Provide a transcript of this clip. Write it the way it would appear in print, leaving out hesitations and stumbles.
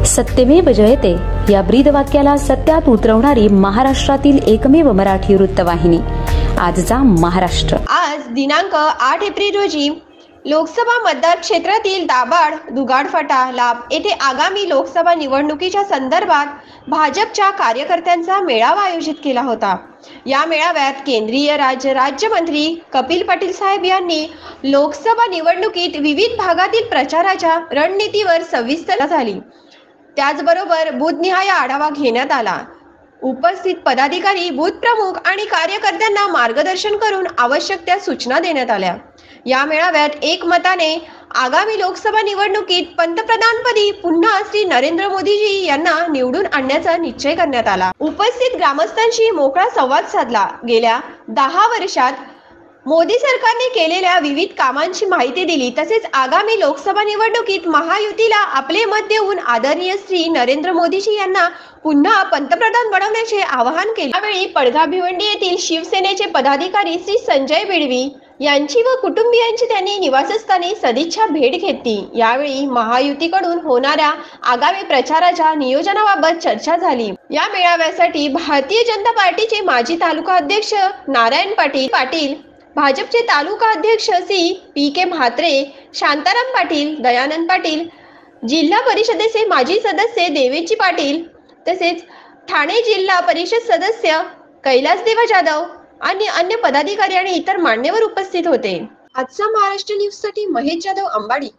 सत्यमेव जयते या ब्रीदवाक्याला सत्यात उतरवणारी महाराष्ट्रातील एकमेव मराठी वृत्तवाहिनी आजचा महाराष्ट्र। आज दिनांक 8 एप्रिल रोजी लोकसभा मतदार क्षेत्रातील दाभाड, दुगाडफाटा, लाभ येथे आगामी लोकसभा निवडणुकीच्या संदर्भात भाजपच्या कार्यकर्त्यांचा मेळावा आयोजित केला होता। या मेळाव्यात केंद्रीय राज्यमंत्री कपिल पाटील साहेब यांनी लोकसभा निवडणुकीत विविध भागातील प्रचाराच्या रणनीतीवर सविस्तर झाली। त्याचबरोबर बूथनिहाय आढावा घेण्यात आला। उपस्थित पदाधिकारी, बूथ प्रमुख आणि कार्यकर्त्यांना मार्गदर्शन करून आवश्यक त्या सूचना देण्यात आल्या। या मेळाव्यात एकमताने आगामी लोकसभा निवडणुकीत पंतप्रधानपदी पुन्हा श्री नरेंद्र मोदीजी यांना निवडून आणण्याचा निश्चय करण्यात आला। उपस्थित ग्रामस्थांशी मोकळा संवाद साधला। गेल्या 10 वर्षात मोदी सरकारने केलेल्या विविध कामांची माहिती दिली। तसेच आगामी लोकसभा निवडणुकीत महायुतीला आपले मत देऊन आदरणीय श्री नरेंद्र मोदीजी यांना पुन्हा पंतप्रधान बनवण्याचे आवाहन केले। यावेळी पडघा भिवंडी येथील शिवसेनेचे पदाधिकारी श्री संजय बिडवी यांची व कुटुंबियांची त्यांनी निवासस्थानी सदिच्छा भेट घेतली। यावेळी महायुतीकडून होणाऱ्या आगामी प्रचाराच्या नियोजनाबाबत चर्चा झाली। या मेळाव्यासाठी भारतीय जनता पार्टीचे माजी तालुका अध्यक्ष नारायण पाटील, भाजपचे तालुका अध्यक्ष श्री पी.के. म्हात्रे, शांताराम पाटील, दयानंद पाटील, जिल्हा परिषदेचे माजी सदस्य देवेची पाटील, तसेच ठाणे जिल्हा परिषद सदस्य कैलासदेवा जाधव आणि अन्य पदाधिकारी आणि इतर मान्यवर उपस्थित होते। आजचा महाराष्ट्र न्यूज साठी महेश जाधव, अंबाडी।